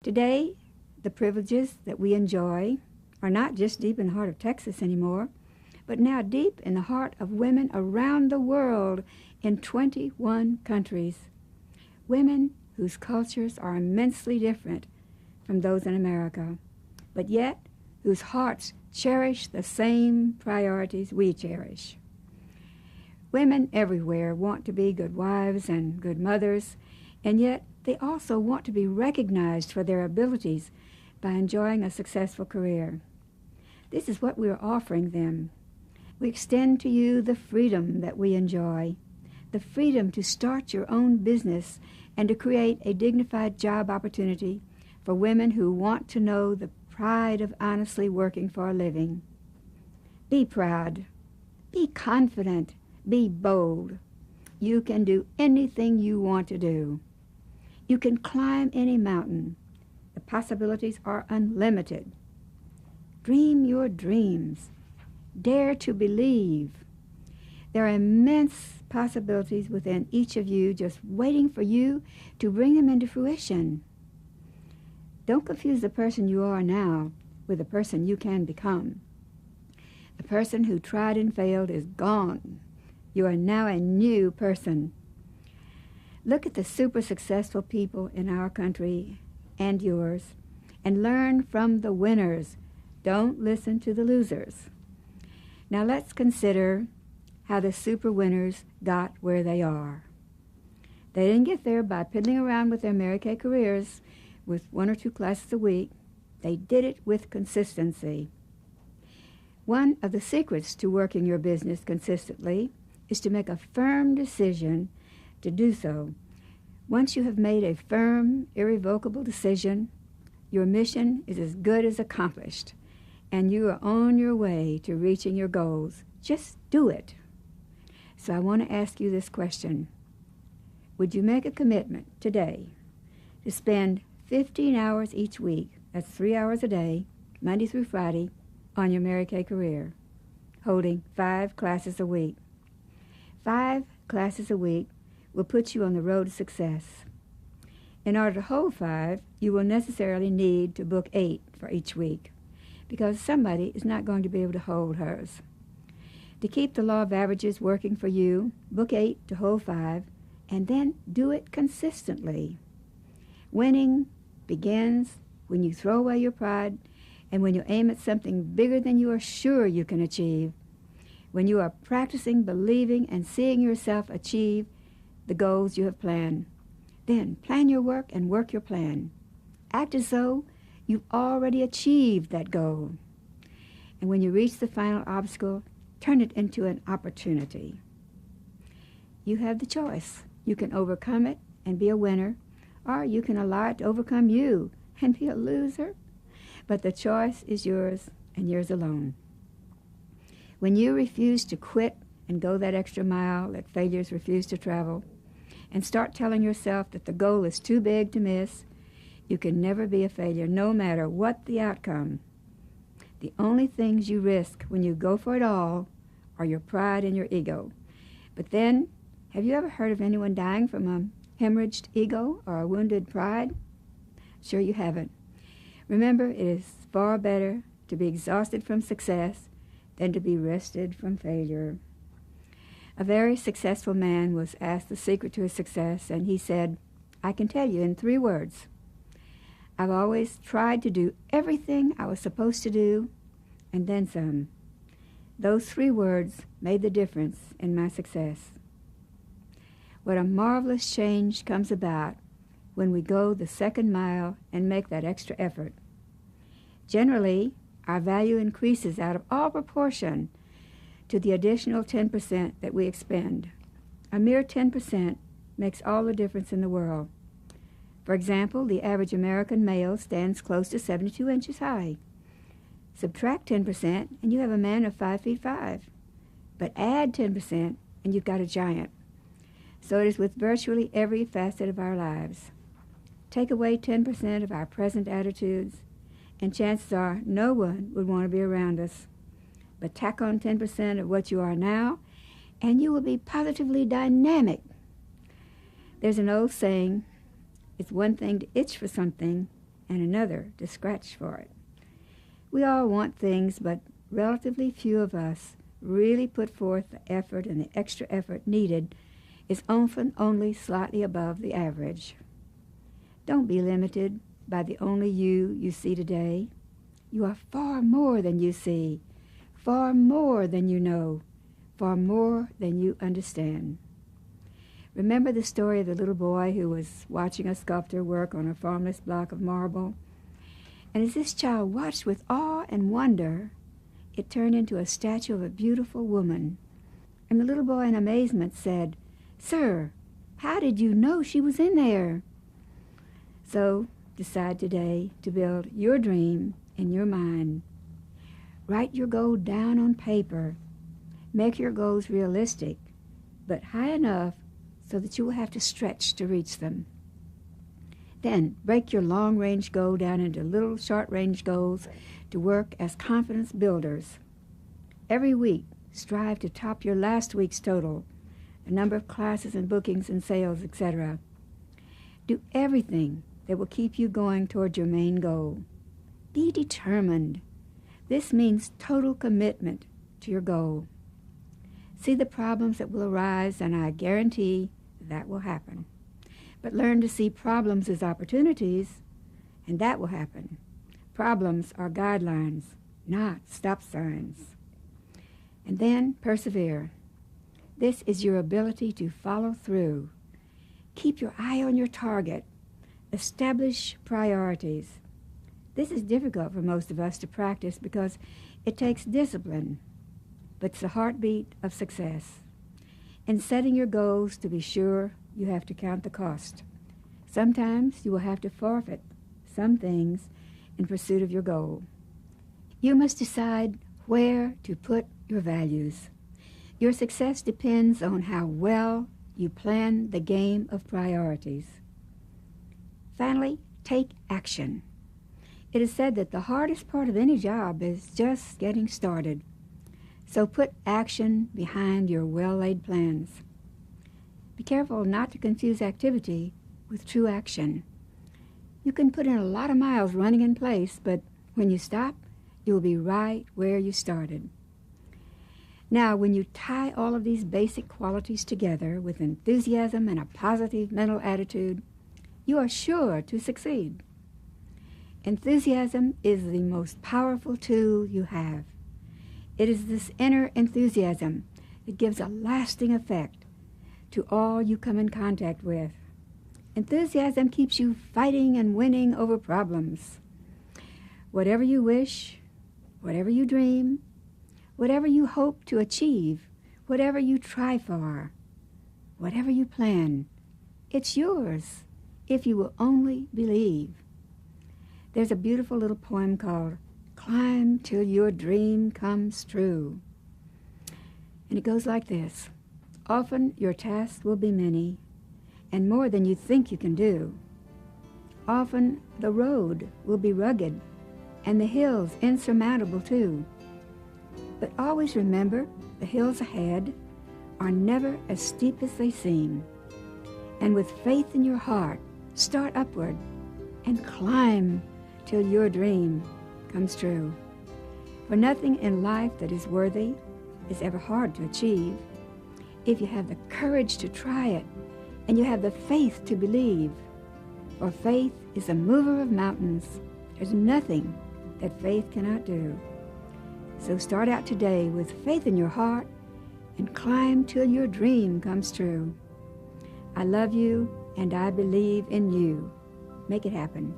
Today, the privileges that we enjoy are not just deep in the heart of Texas anymore, but now deep in the heart of women around the world in 21 countries. Women whose cultures are immensely different from those in America, but yet whose hearts cherish the same priorities we cherish. Women everywhere want to be good wives and good mothers, and yet they also want to be recognized for their abilities by enjoying a successful career. This is what we are offering them. We extend to you the freedom that we enjoy, the freedom to start your own business and to create a dignified job opportunity for women who want to know the pride of honestly working for a living. Be proud. Be confident. Be bold. You can do anything you want to do. You can climb any mountain. The possibilities are unlimited. Dream your dreams. Dare to believe. There are immense possibilities within each of you just waiting for you to bring them into fruition. Don't confuse the person you are now with the person you can become. The person who tried and failed is gone. You are now a new person. Look at the super successful people in our country and yours and learn from the winners. Don't listen to the losers. Now let's consider how the super winners got where they are. They didn't get there by piddling around with their Mary Kay careers with 1 or 2 classes a week. They did it with consistency. One of the secrets to working your business consistently is to make a firm decision to do so. Once you have made a firm, irrevocable decision, your mission is as good as accomplished, and you are on your way to reaching your goals. Just do it. So I want to ask you this question. Would you make a commitment today to spend 15 hours each week, that's 3 hours a day, Monday through Friday, on your Mary Kay career, holding 5 classes a week? 5 classes a week will put you on the road to success. In order to hold 5, you will necessarily need to book 8 for each week, because somebody is not going to be able to hold hers. To keep the law of averages working for you, book 8 to hold 5, and then do it consistently. Winning begins when you throw away your pride and when you aim at something bigger than you are sure you can achieve, when you are practicing believing and seeing yourself achieve the goals you have planned. Then plan your work and work your plan. Act as though you've already achieved that goal. And when you reach the final obstacle, turn it into an opportunity. You have the choice. You can overcome it and be a winner, or you can allow it to overcome you and be a loser. But the choice is yours and yours alone. When you refuse to quit and go that extra mile that failures refuse to travel, and start telling yourself that the goal is too big to miss, you can never be a failure, no matter what the outcome. The only things you risk when you go for it all are your pride and your ego. But then, have you ever heard of anyone dying from a hemorrhaged ego or a wounded pride? Sure you haven't. Remember, it is far better to be exhausted from success than to be rested from failure. A very successful man was asked the secret to his success, and he said, I can tell you in 3 words. I've always tried to do everything I was supposed to do, and then some. Those 3 words made the difference in my success. What a marvelous change comes about when we go the second mile and make that extra effort. Generally, our value increases out of all proportion to the additional 10% that we expend. A mere 10% makes all the difference in the world. For example, the average American male stands close to 72 inches high. Subtract 10% and you have a man of 5 feet 5. But add 10% and you've got a giant. So it is with virtually every facet of our lives. Take away 10% of our present attitudes, and chances are no one would want to be around us. But tack on 10% of what you are now, and you will be positively dynamic. There's an old saying, it's one thing to itch for something, and another to scratch for it. We all want things, but relatively few of us really put forth the effort, and the extra effort needed is often only slightly above the average. Don't be limited by the only you see today. You are far more than you see, far more than you know, far more than you understand. Remember the story of the little boy who was watching a sculptor work on a formless block of marble? And as this child watched with awe and wonder, it turned into a statue of a beautiful woman. And the little boy in amazement said, "Sir, how did you know she was in there?" So decide today to build your dream in your mind. Write your goal down on paper. Make your goals realistic, but high enough so that you will have to stretch to reach them. Then break your long-range goal down into little short-range goals to work as confidence builders. Every week, strive to top your last week's total, the number of classes and bookings and sales, etc. Do everything that will keep you going toward your main goal. Be determined. This means total commitment to your goal. See the problems that will arise, and I guarantee that will happen. But learn to see problems as opportunities, and that will happen. Problems are guidelines, not stop signs. And then persevere. This is your ability to follow through. Keep your eye on your target. Establish priorities. This is difficult for most of us to practice because it takes discipline, but it's the heartbeat of success. In setting your goals, to be sure, you have to count the cost. Sometimes you will have to forfeit some things in pursuit of your goal. You must decide where to put your values. Your success depends on how well you plan the game of priorities. Finally, take action. It is said that the hardest part of any job is just getting started. So put action behind your well-laid plans. Be careful not to confuse activity with true action. You can put in a lot of miles running in place, but when you stop, you will be right where you started. Now, when you tie all of these basic qualities together with enthusiasm and a positive mental attitude, you are sure to succeed. Enthusiasm is the most powerful tool you have. It is this inner enthusiasm that gives a lasting effect to all you come in contact with. Enthusiasm keeps you fighting and winning over problems. Whatever you wish, whatever you dream, whatever you hope to achieve, whatever you try for, whatever you plan, it's yours if you will only believe. There's a beautiful little poem called "Climb Till Your Dream Comes True." And it goes like this. Often your tasks will be many, and more than you think you can do. Often the road will be rugged, and the hills insurmountable too. But always remember, the hills ahead are never as steep as they seem. And with faith in your heart, start upward and climb till your dream comes true. For nothing in life that is worthy is ever hard to achieve. If you have the courage to try it, and you have the faith to believe. For faith is a mover of mountains. There's nothing that faith cannot do. So start out today with faith in your heart and climb till your dream comes true. I love you and I believe in you. Make it happen.